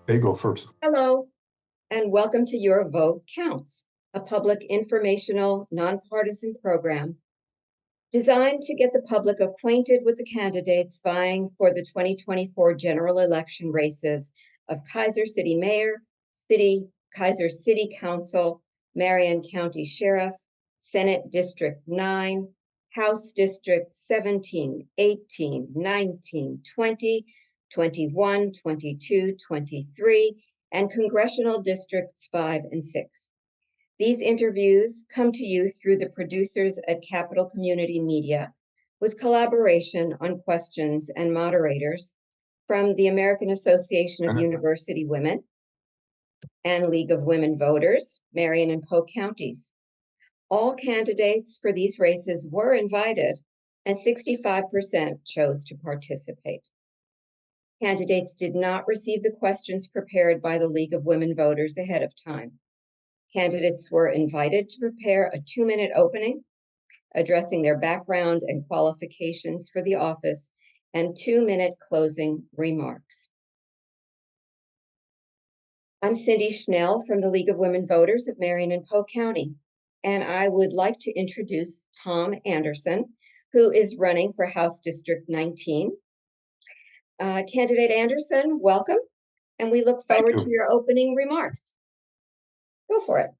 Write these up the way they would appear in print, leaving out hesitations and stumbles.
They go first. Hello, and welcome to Your Vote Counts, a public informational, nonpartisan program designed to get the public acquainted with the candidates vying for the 2024 general election races of Kaiser City Mayor, Kaiser City Council, Marion County Sheriff, Senate District 9, House District 17, 18, 19, 20, 21, 22, 23, and Congressional Districts 5 and 6. These interviews come to you through the producers at Capital Community Media, with collaboration on questions and moderators from the American Association of University Women and League of Women Voters, Marion and Polk counties. All candidates for these races were invited, and 65% chose to participate. Candidates did not receive the questions prepared by the League of Women Voters ahead of time. Candidates were invited to prepare a 2-minute opening, addressing their background and qualifications for the office, and 2-minute closing remarks. I'm Cindy Schnell from the League of Women Voters of Marion and Polk County, and I would like to introduce Tom Andersen, who is running for House District 19. Candidate Andersen, welcome, and we look Thank forward to you. your opening remarks. Go for it.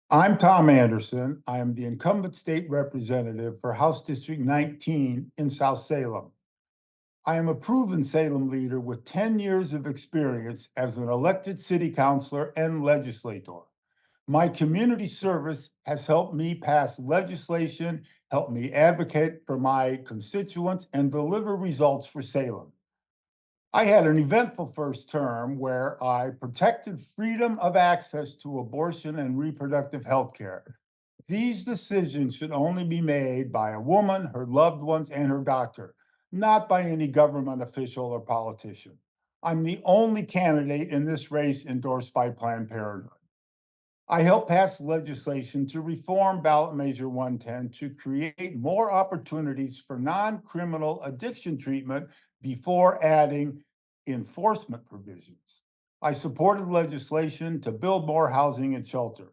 I'm Tom Andersen. I am the incumbent state representative for House District 19 in South Salem. I am a proven Salem leader with 10 years of experience as an elected city councilor and legislator. My community service has helped me pass legislation, helped me advocate for my constituents, and deliver results for Salem. I had an eventful first term where I protected freedom of access to abortion and reproductive health care. These decisions should only be made by a woman, her loved ones, and her doctor, not by any government official or politician. I'm the only candidate in this race endorsed by Planned Parenthood. I helped pass legislation to reform Ballot Measure 110 to create more opportunities for non-criminal addiction treatment before adding enforcement provisions. I supported legislation to build more housing and shelter.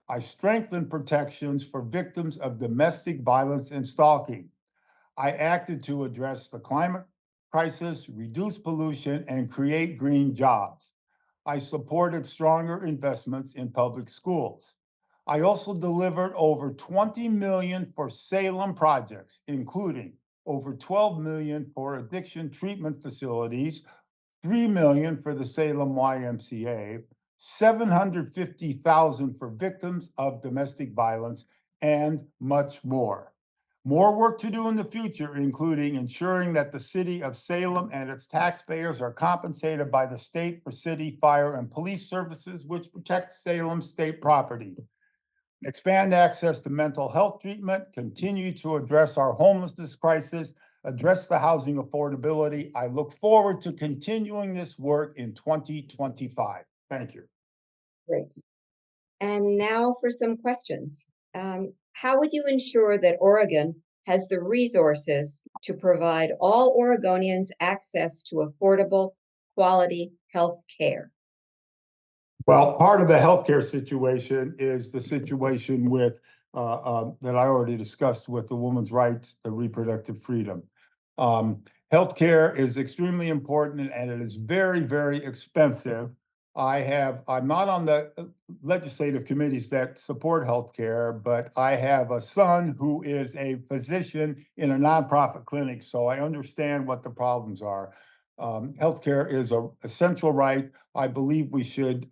I strengthened protections for victims of domestic violence and stalking. I acted to address the climate crisis, reduce pollution, and create green jobs. I supported stronger investments in public schools. I also delivered over 20 million for Salem projects, including over 12 million for addiction treatment facilities, 3 million for the Salem YMCA, 750,000 for victims of domestic violence, and much more. More work to do in the future, including ensuring that the city of Salem and its taxpayers are compensated by the state for city, fire, and police services, which protect Salem state property. Expand access to mental health treatment, continue to address our homelessness crisis, address the housing affordability. I look forward to continuing this work in 2025. Thank you. Great. And now for some questions. How would you ensure that Oregon has the resources to provide all Oregonians access to affordable, quality health care? Well, part of the healthcare situation is the situation with that I already discussed with the woman's rights, the reproductive freedom. Healthcare is extremely important and it is very, very expensive. I'm not on the legislative committees that support healthcare, but I have a son who is a physician in a nonprofit clinic, so I understand what the problems are. Healthcare is a essential right. I believe we should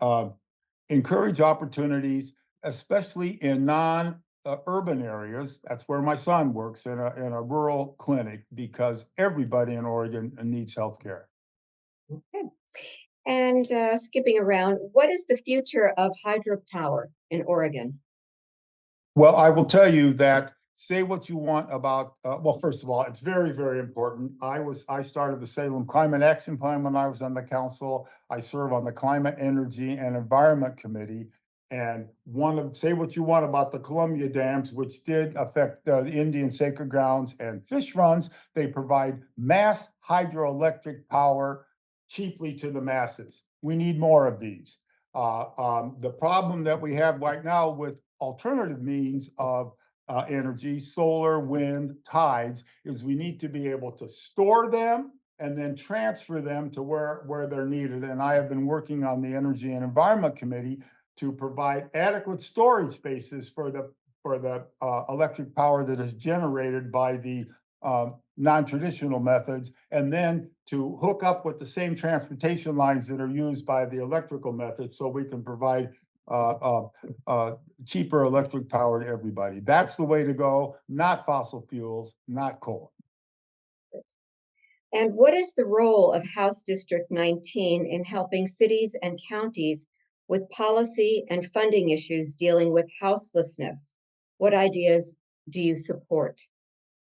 encourage opportunities, especially in non-urban areas. That's where my son works in a rural clinic because everybody in Oregon needs healthcare. Okay. And skipping around, what is the future of hydropower in Oregon? Well, I will tell you that say what you want about, well, first of all, it's very, very important. I started the Salem Climate Action Plan when I was on the council. I serve on the Climate, Energy, and Environment Committee. And say what you want about the Columbia dams, which did affect the Indian sacred grounds and fish runs. They provide mass hydroelectric power cheaply to the masses. We need more of these. The problem that we have right now with alternative means of energy, solar, wind, tides, is we need to be able to store them and then transfer them to where they're needed. And I have been working on the Energy and Environment Committee to provide adequate storage spaces for the electric power that is generated by the non-traditional methods, and then to hook up with the same transportation lines that are used by the electrical method, so we can provide cheaper electric power to everybody. That's the way to go, not fossil fuels, not coal. And what is the role of House District 19 in helping cities and counties with policy and funding issues dealing with houselessness? What ideas do you support?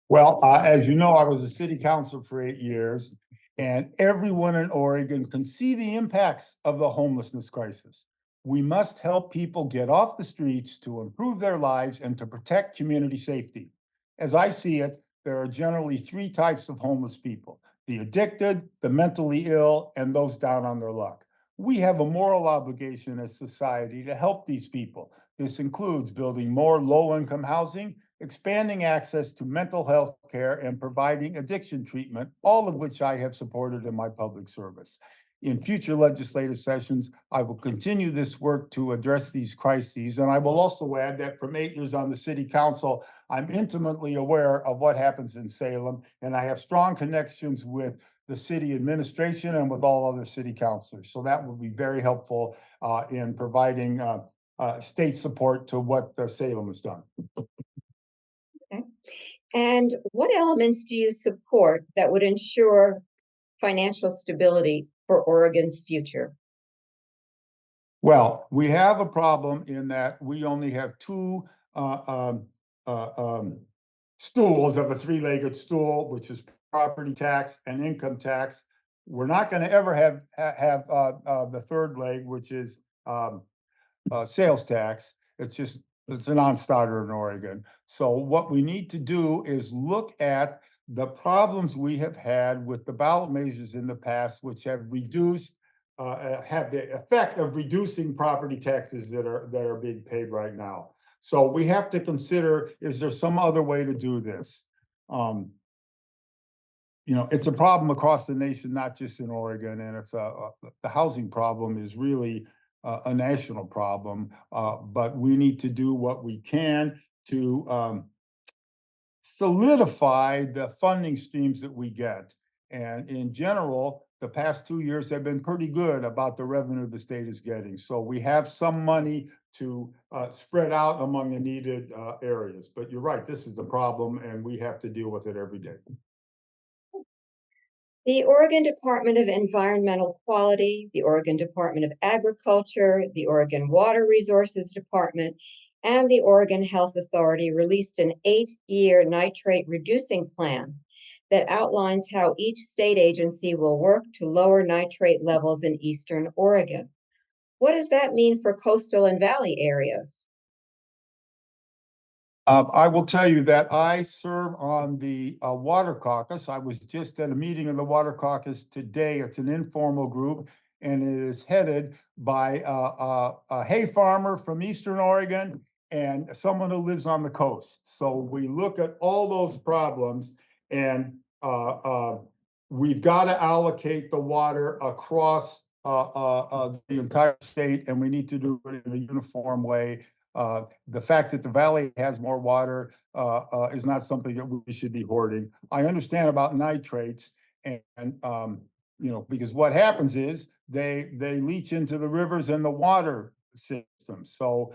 Well, as you know, I was a city councilor for 8 years, and everyone in Oregon can see the impacts of the homelessness crisis. We must help people get off the streets to improve their lives and to protect community safety. As I see it, there are generally three types of homeless people: the addicted, the mentally ill, and those down on their luck. We have a moral obligation as society to help these people. This includes building more low-income housing, expanding access to mental health care, and providing addiction treatment, all of which I have supported in my public service. In future legislative sessions, I will continue this work to address these crises. And I will also add that from 8 years on the city council, I'm intimately aware of what happens in Salem, and I have strong connections with the city administration and with all other city councilors. So that will be very helpful in providing state support to what Salem has done. Okay. And what elements do you support that would ensure financial stability for Oregon's future? Well, we have a problem in that we only have two uh, um, stools of a three-legged stool, which is property tax and income tax. We're not going to ever have the third leg, which is sales tax. It's a non-starter in Oregon. So what we need to do is look at the problems we have had with the ballot measures in the past, which have have the effect of reducing property taxes that are being paid right now. So we have to consider, is there some other way to do this? It's a problem across the nation, not just in Oregon, and the housing problem is really a national problem. But we need to do what we can to solidify the funding streams that we get. And in general, the past 2 years have been pretty good about the revenue the state is getting. So we have some money to spread out among the needed areas. But you're right, this is the problem, and we have to deal with it every day. The Oregon Department of Environmental Quality, the Oregon Department of Agriculture, the Oregon Water Resources Department, and the Oregon Health Authority released an 8-year nitrate reducing plan that outlines how each state agency will work to lower nitrate levels in eastern Oregon. What does that mean for coastal and valley areas? I will tell you that I serve on the Water Caucus. I was just at a meeting of the Water Caucus today. It's an informal group, and it is headed by a hay farmer from Eastern Oregon and someone who lives on the coast. So we look at all those problems, and we've got to allocate the water across the entire state, and we need to do it in a uniform way. The fact that the valley has more water is not something that we should be hoarding. I understand about nitrates, and because what happens is they leach into the rivers and the water system. So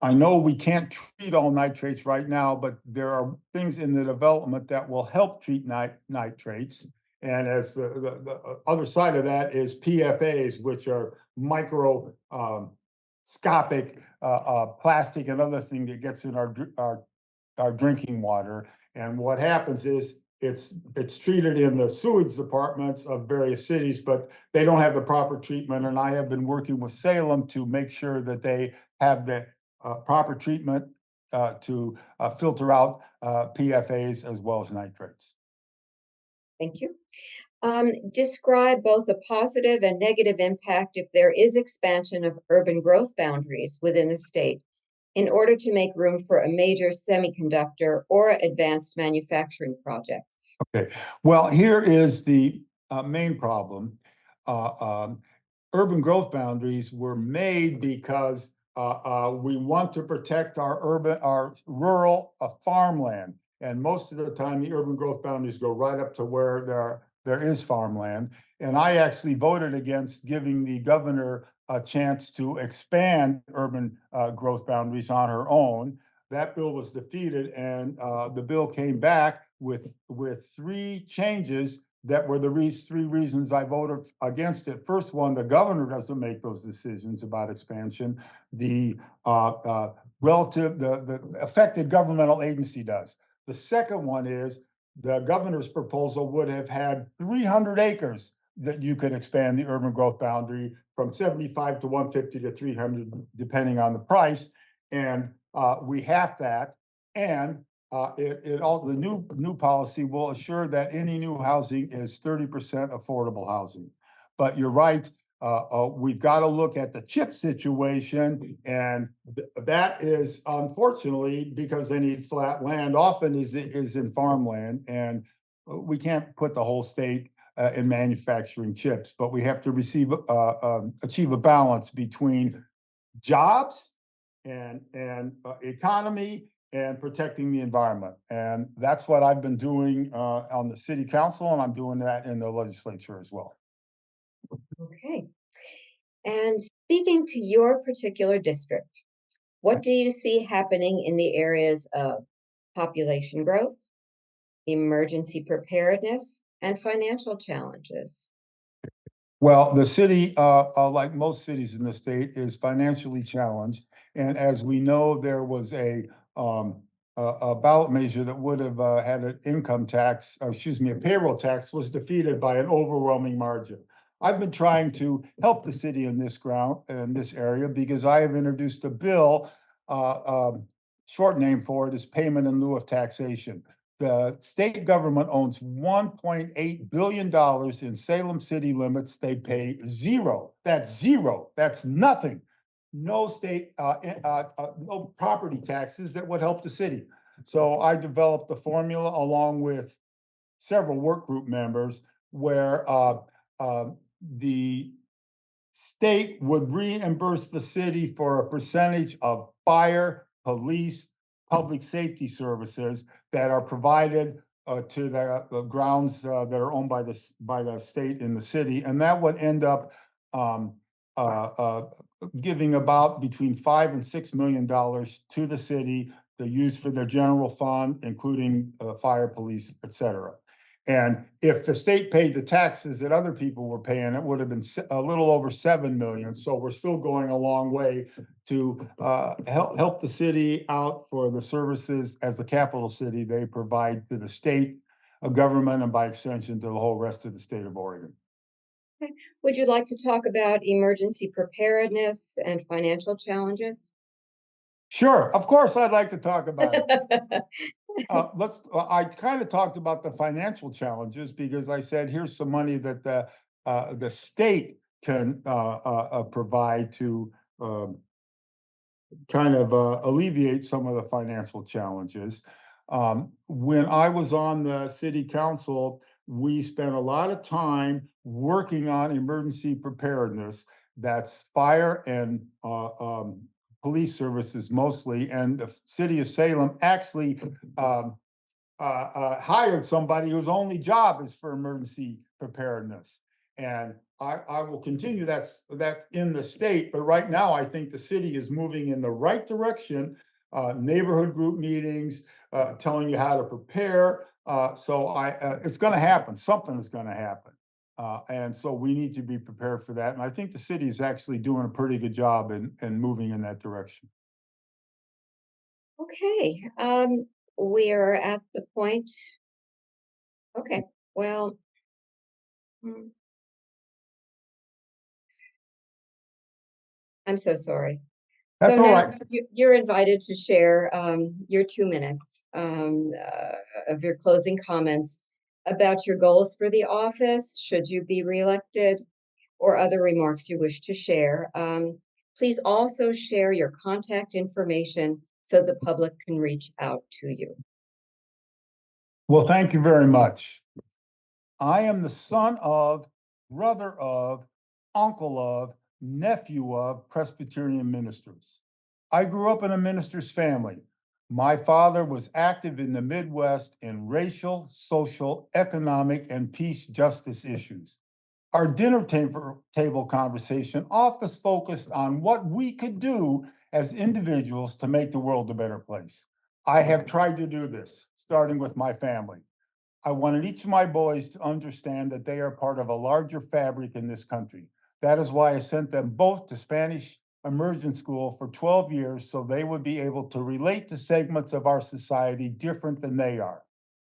I know we can't treat all nitrates right now, but there are things in the development that will help treat nitrates. And as the other side of that is PFAs, which are micro scopic plastic and other thing that gets in our drinking water. And what happens is it's treated in the sewage departments of various cities, but they don't have the proper treatment. And I have been working with Salem to make sure that they have the proper treatment to filter out PFAs as well as nitrates. Thank you. Describe both the positive and negative impact if there is expansion of urban growth boundaries within the state in order to make room for a major semiconductor or advanced manufacturing projects. Okay, well, here is the main problem. Uh, um, Urban growth boundaries were made because we want to protect our rural farmland. And most of the time, the urban growth boundaries go right up to where there is farmland. And I actually voted against giving the governor a chance to expand urban growth boundaries on her own. That bill was defeated, and the bill came back with three changes that were the three reasons I voted against it. First one, the governor doesn't make those decisions about expansion. The the affected governmental agency does. The second one is the governor's proposal would have had 300 acres that you could expand the urban growth boundary from 75 to 150 to 300, depending on the price. And we have that. And the new policy will assure that any new housing is 30% affordable housing. But you're right, we've got to look at the chip situation, and that is unfortunately because they need flat land. Often is in farmland, and we can't put the whole state in manufacturing chips, but we have to achieve a balance between jobs and economy and protecting the environment. And that's what I've been doing on the city council, and I'm doing that in the legislature as well. Okay. And speaking to your particular district, what do you see happening in the areas of population growth, emergency preparedness, and financial challenges? Well, the city, like most cities in the state, is financially challenged. And as we know, there was a ballot measure that would have had an income tax, or excuse me, a payroll tax, was defeated by an overwhelming margin. I've been trying to help the city in this area, because I have introduced a bill. Short name for it is payment in lieu of taxation. The state government owns $1.8 billion in Salem city limits. They pay zero. That's zero. That's nothing. No state, no property taxes that would help the city. So I developed a formula along with several work group members where the state would reimburse the city for a percentage of fire, police, public safety services that are provided to the grounds that are owned by the state in the city, and that would end up um, uh, uh, giving about between $5 and $6 million to the city to use for their general fund, including fire, police, et cetera. And if the state paid the taxes that other people were paying, it would have been a little over 7 million. So we're still going a long way to help the city out for the services as the capital city they provide to the state government, and by extension to the whole rest of the state of Oregon. Okay. Would you like to talk about emergency preparedness and financial challenges? Sure, of course, I'd like to talk about it. I kind of talked about the financial challenges because I said, here's some money that the state can provide to kind of alleviate some of the financial challenges. When I was on the city council, we spent a lot of time working on emergency preparedness. That's fire and police services mostly. And the city of Salem actually hired somebody whose only job is for emergency preparedness. And I will continue that in the state, but right now I think the city is moving in the right direction. Neighborhood group meetings, telling you how to prepare. It's going to happen. Something is going to happen. And so we need to be prepared for that. And I think the city is actually doing a pretty good job in moving in that direction. Okay, we are at the point. Okay, well, hmm, I'm so sorry. So That's all now right. you're invited to share your 2 minutes of your closing comments about your goals for the office, should you be reelected, or other remarks you wish to share. Please also share your contact information so the public can reach out to you. Well, thank you very much. I am the son of, brother of, uncle of, nephew of Presbyterian ministers. I grew up in a minister's family. My father was active in the Midwest in racial, social, economic, and peace justice issues. Our dinner table conversation often focused on what we could do as individuals to make the world a better place. I have tried to do this, starting with my family. I wanted each of my boys to understand that they are part of a larger fabric in this country. That is why I sent them both to Spanish immersion school for 12 years so they would be able to relate to segments of our society different than they are.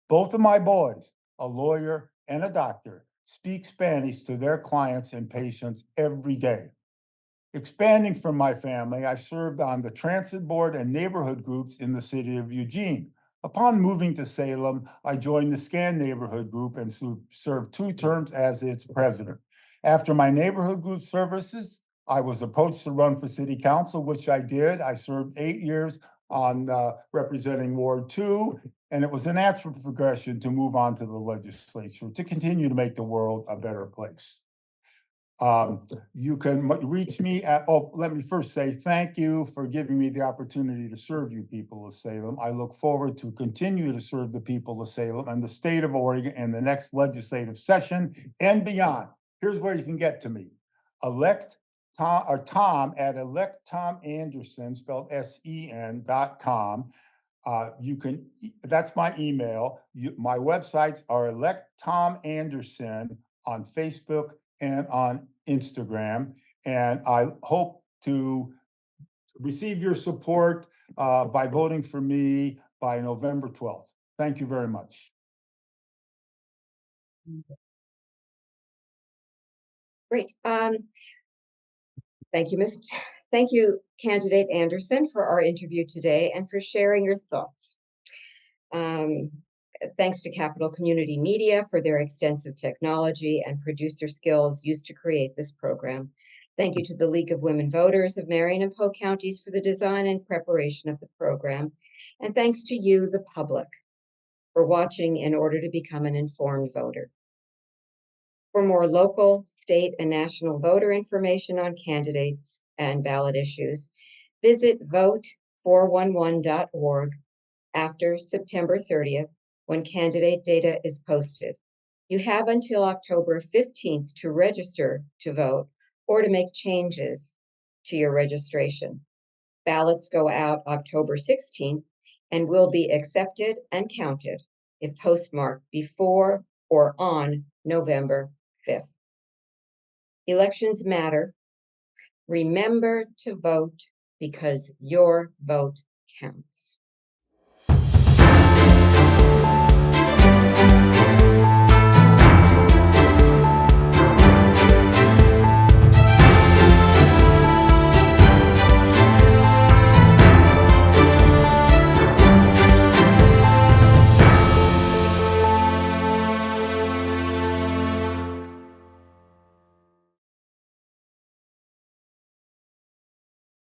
Both of my boys, a lawyer and a doctor, speak Spanish to their clients and patients every day. Expanding from my family, I served on the transit board and neighborhood groups in the city of Eugene. Upon moving to Salem, I joined the SCAN neighborhood group and served 2 terms as its president. After my neighborhood group services, I was approached to run for city council, which I did. I served 8 years on representing Ward 2, and it was a natural progression to move on to the legislature to continue to make the world a better place. You can reach me at, let me first say thank you for giving me the opportunity to serve you people of Salem. I look forward to continue to serve the people of Salem and the state of Oregon in the next legislative session and beyond. Here's where you can get to me. Elect Tom, or Tom at electtomandersen, spelled SEN.com. You can, that's my email. My websites are Elect Tom Andersen on Facebook and on Instagram. And I hope to receive your support by voting for me by November 12th. Thank you very much. Great. Thank you, candidate Andersen, for our interview today and for sharing your thoughts. Thanks to Capital Community Media for their extensive technology and producer skills used to create this program. Thank you to the League of Women Voters of Marion and Polk Counties for the design and preparation of the program. And thanks to you, the public, for watching in order to become an informed voter. For more local, state, and national voter information on candidates and ballot issues, visit vote411.org after September 30th, when candidate data is posted. You have until October 15th to register to vote or to make changes to your registration. Ballots go out October 16th and will be accepted and counted if postmarked before or on November 5th. Elections matter. Remember to vote because your vote counts.